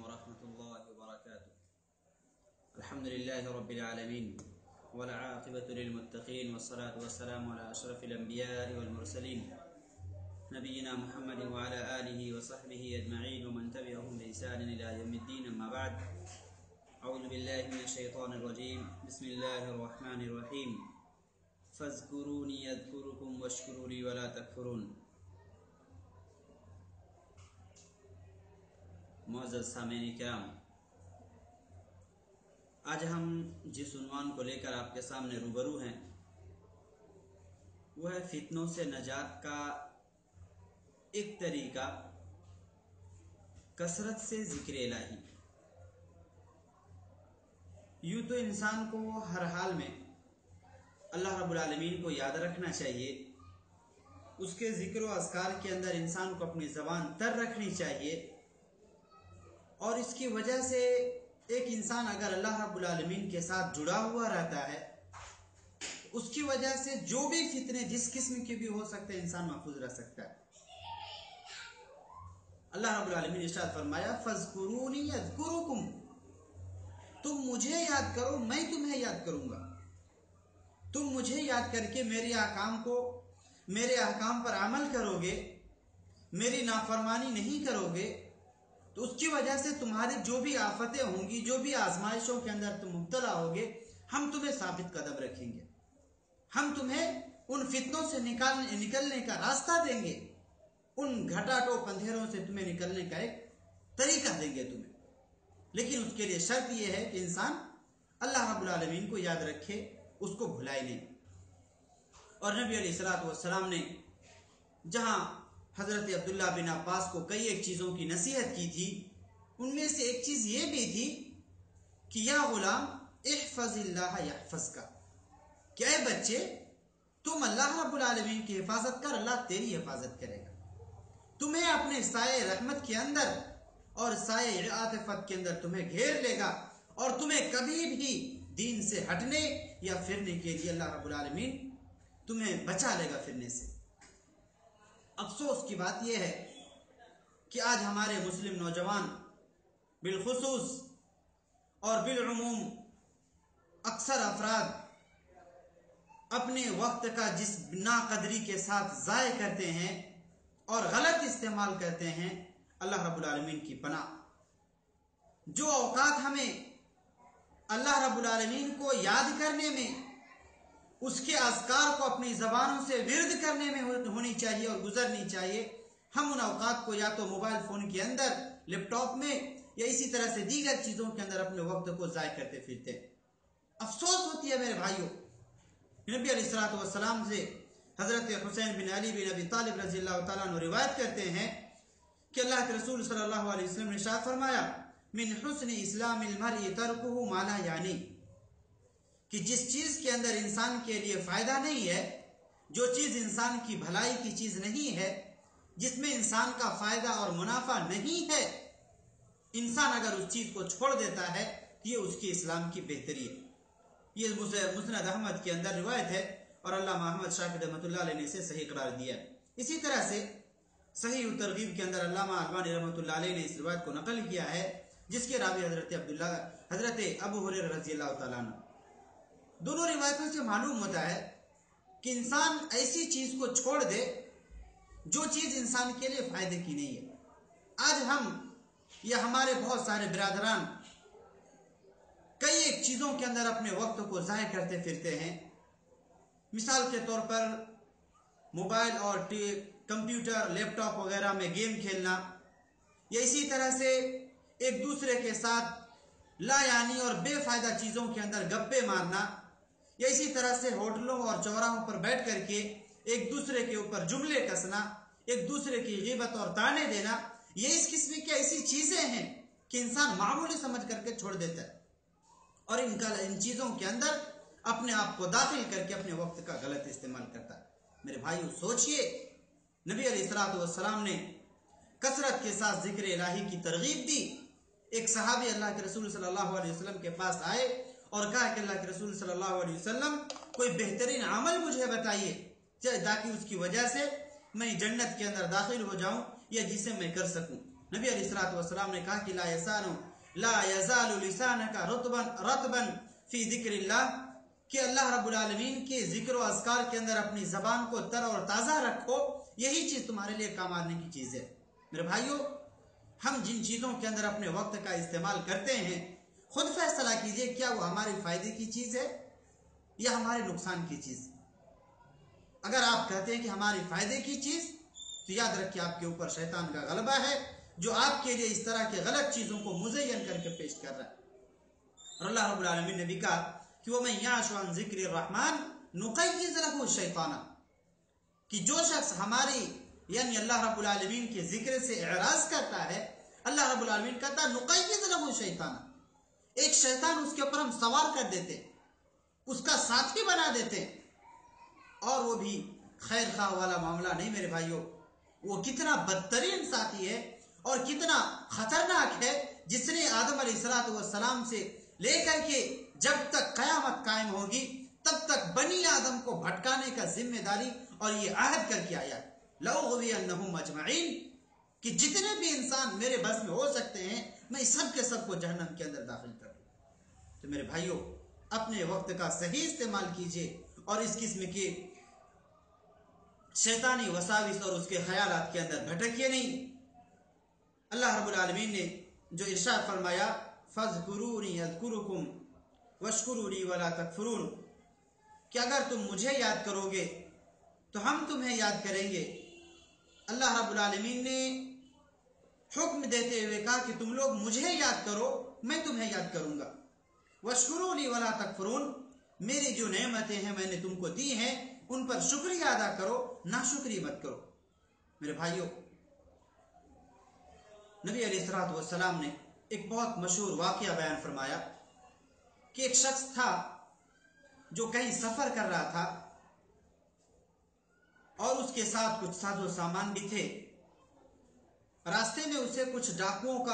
ورحمة الله وبركاته. الحمد لله رب العالمين والعاقبة للمتقين والصلاة والسلام على أشرف الأنبياء والمرسلين نبينا محمد وعلى آله وصحبه أجمعين ومن تبعهم بإحسان إلى يوم الدين. أما بعد، أعوذ بالله من الشيطان الرجيم. بسم الله الرحمن الرحيم. فاذكروني أذكركم واشكروا لي ولا تكفرون. معزز سامعین کرام، آج ہم جس عنوان کو لے کر آپ کے سامنے روبرو ہیں وہ ہے فتنوں سے نجات کا ایک طریقہ، کثرت سے ذکر الہی. یوں تو انسان کو ہر حال میں اللہ رب العالمین کو یاد رکھنا چاہیے، اس کے ذکر و اذکار کے اندر انسان کو اپنی زبان تر رکھنی چاہیے، اور اس کی وجہ سے ایک انسان اگر اللہ رب العالمین کے ساتھ جڑا ہوا رہتا ہے، اس کی وجہ سے جو بھی فتنے جس قسم کے بھی ہو سکتے ہیں انسان محفوظ رہ سکتا ہے. اللہ رب العالمین نے ارشاد فرمایا فَاذْكُرُونِي أَذْكُرُكُمْ، تم مجھے یاد کرو میں تمہیں یاد کروں گا. تم مجھے یاد کر کے میرے احکام پر عمل کرو گے، میری نافرمانی نہیں کرو گے، تو اس کی وجہ سے تمہاری جو بھی آفتیں ہوں گی، جو بھی آزمائشوں کے اندر تم مبتلا ہوگے، ہم تمہیں ثابت قدم رکھیں گے. ہم تمہیں ان فتنوں سے نکلنے کا راستہ دیں گے، ان گھٹاٹوپ اندھیروں سے تمہیں نکلنے کا ایک طریقہ دیں گے تمہیں. لیکن اس کے لیے شرط یہ ہے کہ انسان اللہ رب العالمین کو یاد رکھے، اس کو بھلائے نہیں. اور نبی علیہ الصلوۃ والسلام نے جہاں حضرت عبداللہ بن عباس کو کئی ایک چیزوں کی نصیحت کی تھی، ان میں سے ایک چیز یہ بھی تھی کہ یا غلام احفظ اللہ یحفظک، کہ اے بچے تم اللہ رب العالمین کی حفاظت کر، اللہ تیری حفاظت کرے گا. تمہیں اپنے سائے رحمت کے اندر اور سائے عاطفت کے اندر تمہیں گھیر لے گا، اور تمہیں کبھی بھی دین سے ہٹنے یا پھرنے کے لیے اللہ رب العالمین تمہیں بچا لے گا پھرنے سے. افسوس کی بات یہ ہے کہ آج ہمارے مسلم نوجوان بالخصوص اور بالعموم اکثر افراد اپنے وقت کا جس ناقدری کے ساتھ ضائع کرتے ہیں اور غلط استعمال کرتے ہیں، اللہ رب العالمین کی پناہ. جو اوقات ہمیں اللہ رب العالمین کو یاد کرنے میں، اس کے اذکار کو اپنی زبانوں سے ورد کرنے میں ہونی چاہیے اور گزرنی چاہیے، ہم ان اوقات کو یا تو موبائل فون کے اندر، لیپ ٹاپ میں، یا اسی طرح سے دیگر چیزوں کے اندر اپنے وقت کو ضائع کرتے پھرتے. افسوس ہوتی ہے میرے بھائیوں. نبی علیہ الصلوۃ والسلام سے حضرت حسین بن علی بن ابی طالب رضی اللہ تعالیٰ عنہ روایت کرتے ہیں کہ اللہ کے رسول صلی اللہ علیہ وسلم نے ارشاد فرمایا من حسن اسلام المرء ترکہ ما لا یعنی، کہ جس چیز کے اندر انسان کے لیے فائدہ نہیں ہے، جو چیز انسان کی بھلائی کی چیز نہیں ہے، جس میں انسان کا فائدہ اور منافع نہیں ہے، انسان اگر اس چیز کو چھوڑ دیتا ہے یہ اس کی اسلام کی بہتری ہے. یہ مسند احمد کے اندر روایت ہے، اور علامہ احمد شاکر رحمۃ اللہ علیہ نے اسے صحیح قرار دیا. اسی طرح سے صحیح ترغیب کے اندر علامہ البانی رحمۃ اللہ علیہ نے اس روایت کو نقل کیا ہے، جس کے راوی حضرت ابو ہریرہ رضی اللہ تعالیٰ عنہ. دونوں روایتوں سے معلوم ہوتا ہے کہ انسان ایسی چیز کو چھوڑ دے جو چیز انسان کے لیے فائدے کی نہیں ہے. آج ہم یا ہمارے بہت سارے برادران کئی ایک چیزوں کے اندر اپنے وقت کو ضائع کرتے پھرتے ہیں. مثال کے طور پر موبائل اور کمپیوٹر، لیپ ٹاپ وغیرہ میں گیم کھیلنا، یا اسی طرح سے ایک دوسرے کے ساتھ لا یعنی اور بے فائدہ چیزوں کے اندر گپے مارنا، یا اسی طرح سے ہوٹلوں اور چوراہوں پر بیٹھ کر کے ایک دوسرے کے اوپر جملے کسنا، ایک دوسرے کی غیبت اور طعنے دینا. یہ اس قسم کی ایسی چیزیں ہیں کہ انسان معمولی سمجھ کر کے چھوڑ دیتا ہے، اور ان چیزوں کے اندر اپنے آپ کو داخل کر کے اپنے وقت کا غلط استعمال کرتا ہے. میرے بھائیو سوچئے، نبی علیہ الصلوۃ والسلام نے کثرت کے ساتھ ذکر الہی کی ترغیب دی. ایک صحابی اللہ کے رسول صلی اللہ علیہ وسلم کے پاس آئے اور کہا کہ اللہ کے رسول صلی اللہ علیہ وسلم کوئی بہترین عمل مجھے بتائیے تاکہ اس کی وجہ سے میں جنت کے اندر داخل ہو جاؤں، یا جسے میں کر سکوں. نبی علیہ الصلوۃ والسلام نے کہا کہ لا یزال لسانک رطبا فی ذکر اللہ، کہ اللہ رب العالمین کے ذکر و اذکار کے اندر اپنی زبان کو تر اور تازہ رکھو، یہی چیز تمہارے لیے کام آنے کی چیز ہے۔ میرے بھائیوں، ہم جن چیزوں کے اندر اپنے وقت کا استعمال کرتے ہیں، خود فیصلہ کیجئے کیا وہ ہمارے فائدے کی چیز ہے یا ہمارے نقصان کی چیز۔ اگر آپ کہتے ہیں کہ ہماری فائدے کی چیز، تو یاد رکھیں آپ کے اوپر شیطان کا غلبہ ہے، جو آپ کے لیے اس طرح کے غلط چیزوں کو مزین کر کے پیش کر رہا ہے۔ اور اللہ رب العالمین نے بھی کہا کہ وَمَن يَعْشُ عَن ذِكْرِ الرَّحْمَنِ نُقَيِّضْ لَهُ شَيْطَانًا، کہ جو شخص ہماری یعنی اللہ رب العالمین کے ذکر سے اعراض کرتا ہے، اللہ رب العالمین کہتا ہے نُقَيِّضْ لَهُ شَيْطَانًا، ایک شیطان اس کے اوپر ہم سوار کر دیتے، اس کا ساتھی بنا دیتے، اور وہ بھی خیر خواہ والا معاملہ نہیں میرے بھائیوں۔ وہ کتنا بدترین ساتھی ہے اور کتنا خطرناک ہے، جس نے آدم علیہ السلام سے لے کر کے جب تک قیامت قائم ہوگی تب تک بنی آدم کو بھٹکانے کا ذمہ داری اور یہ عہد کر کے آیا، لَأُغْوِيَنَّهُمْ أَجْمَعِينَ، کہ جتنے بھی انسان میرے بس میں ہو سکتے ہیں میں سب کے سب کو جہنم کے اندر داخل کر دوں۔ تو میرے بھائیوں، اپنے وقت کا صحیح استعمال کیجئے اور اس قسم کے شیطانی وساوس اور اس کے خیالات کے اندر بھٹکیے نہیں۔ اللہ رب العالمین نے جو ارشاد فرمایا فَاذْكُرُونِي أَذْكُرُكُمْ وَاشْكُرُوا لِي وَلَا تَكْفُرُونَ، کہ اگر تم مجھے یاد کرو گے تو ہم تمہیں یاد کریں گے۔ اللہ رب العالمین نے حکم دیتے ہوئے کہا کہ تم لوگ مجھے یاد کرو، میں تمہیں یاد کروں گا۔ وَاشْكُرُوا لِي وَلَا تَكْفُرُونَ، میری جو نعمتیں ہیں میں نے تم کو دی ہیں ان پر شکریہ ادا کرو، ناشکری مت کرو۔ میرے بھائیوں، نبی علیہ الصلوۃ والسلام نے ایک بہت مشہور واقعہ بیان فرمایا کہ ایک شخص تھا جو کہیں سفر کر رہا تھا اور اس کے ساتھ کچھ ساز و سامان بھی تھے۔ راستے میں اسے کچھ ڈاکوؤں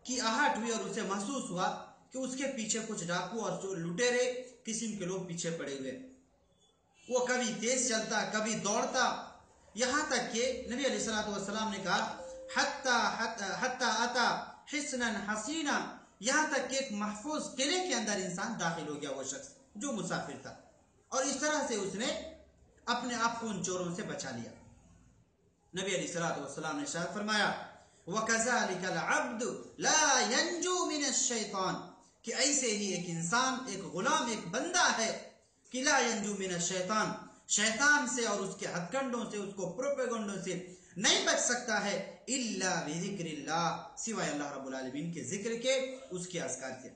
کی آہٹ ہوئی اور اسے محسوس ہوا کہ اس کے پیچھے کچھ ڈاکو اور جو لٹیرے قسم کے لوگ پیچھے پڑے ہوئے۔ وہ کبھی تیز چلتا کبھی دوڑتا، یہاں تک کہ نبی علیہ الصلوۃ والسلام نے کہا حتی اتا حصنا حصینا، یہاں تک کہ ایک محفوظ قلعے کے اندر انسان داخل ہو گیا، وہ شخص جو مسافر تھا، اور اس طرح سے اس نے اپنے آپ کو ان چوروں سے بچا لیا۔ نبی علیہ الصلوۃ والسلام نے ارشاد فرمایا وَكَذَلِكَ الْعَبْدُ لَا يَنْجُو مِنَ الشَّيْطَانِ، کہ ایسے ہی ایک انسان، ایک غلام، ایک بندہ ہے کہ لا ينجو من الشیطان، شیطان سے اور اس کے ہتھ کنڈوں سے، اس کو پروپیگنڈوں سے نہیں بچ سکتا ہے الا بذکر اللہ، سوائے اللہ رب العالمین کے ذکر کے، اس کے اذکار کے۔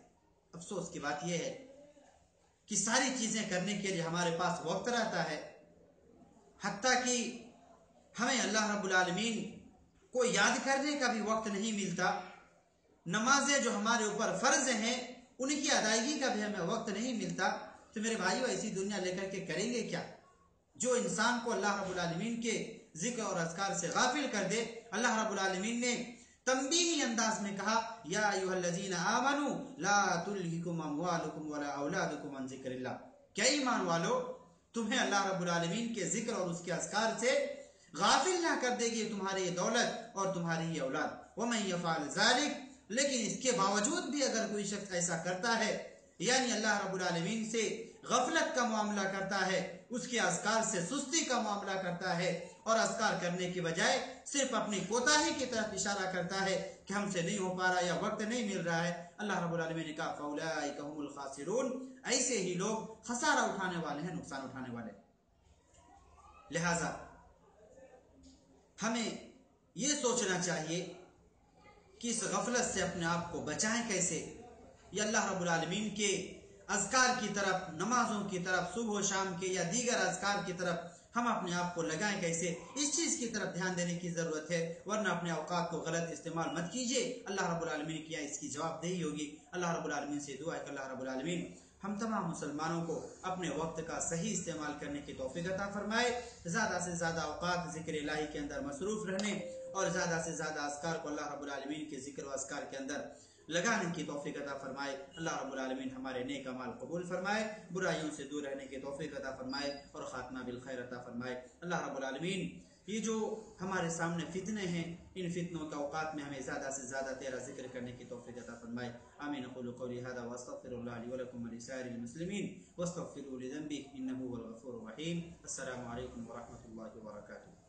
افسوس کی بات یہ ہے کہ ساری چیزیں کرنے کے لیے ہمارے پاس وقت رہتا ہے، حتیٰ کہ ہمیں اللہ رب العالمین کو یاد کرنے کا بھی وقت نہیں ملتا۔ نمازیں جو ہمارے اوپر فرض ہیں ان کی ادائیگی کا بھی ہمیں وقت نہیں ملتا۔ تو میرے بھائیو، ایسی دنیا لے کر کے کریں گے کیا؟ جو انسان کو اللہ رب العالمین کے ذکر اور اذکار سے غافل کر دے۔ اللہ رب العالمین نے تنبیہی انداز میں کہا یا ایھا الذین آمنوا لا تلہکم اموالکم ولا اولادکم عن ذکر اللہ، کیا ایمان والو، تمہیں اللہ رب العالمین کے ذکر اور اس کے اذکار سے غافل نہ کر دے گی تمہاری دولت اور تمہاری یہ اولاد۔ ومن یفعل ذلک، لیکن اس کے باوجود بھی اگر کوئی شخص ایسا کرتا ہے، یعنی اللہ رب العالمین سے غفلت کا معاملہ کرتا ہے، اس کے اذکار سے سستی کا معاملہ کرتا ہے، اور اذکار کرنے کی بجائے صرف اپنی کوتاہی کی طرف اشارہ کرتا ہے کہ ہم سے نہیں ہو پا رہا یا وقت نہیں مل رہا ہے، اللہ رب العالمین نے کہا فَأُولَٰئِکَ هُمُ الْخَاسِرُونَ، ایسے ہی لوگ خسارہ اٹھانے والے ہیں، نقصان اٹھانے والے۔ لہذا ہمیں یہ سوچنا چاہیے کہ اس غفلت سے اپنے آپ کو بچائیں کیسے، یا اللہ رب العالمین کے اذکار کی طرف، نمازوں کی طرف، صبح و شام کے یا دیگر اذکار کی طرف ہم اپنے آپ کو لگائیں کیسے، اس چیز کی طرف دھیان دینے کی ضرورت ہے، ورنہ اپنے اوقات کو غلط استعمال مت کیجیے۔ اللہ رب العالمین کی اس کی جواب دہی ہوگی۔ اللہ رب العالمین سے دعا ہے کہ اللہ رب العالمین ہم تمام مسلمانوں کو اپنے وقت کا صحیح استعمال کرنے کی توفیق عطا فرمائے، زیادہ سے زیادہ اوقات ذکر الہی کے اندر مصروف رہنے اور زیادہ سے زیادہ اذکار کو اللہ رب العالمین کے ذکر و اذکار کے اندر لگانے کی توفیق عطا فرمائے۔ اللہ رب العالمین ہمارے نیک اعمال قبول فرمائے، برائیوں سے دور رہنے کی توفیق عطا فرمائے اور خاتمہ بالخیر عطا فرمائے۔ اللہ رب العالمین یہ جو ہمارے سامنے فتنے ہیں، ان فتنوں کے اوقات میں ہمیں زیادہ سے زیادہ تیرا ذکر کرنے کی توفیق عطا فرمائے. آمین. اقول قولی هذا واستغفر الله لي ولكم ولسائر المسلمين واستغفروه لذنبه انه هو الغفور الرحيم. السلام علیکم ورحمۃ اللہ وبرکاتہ.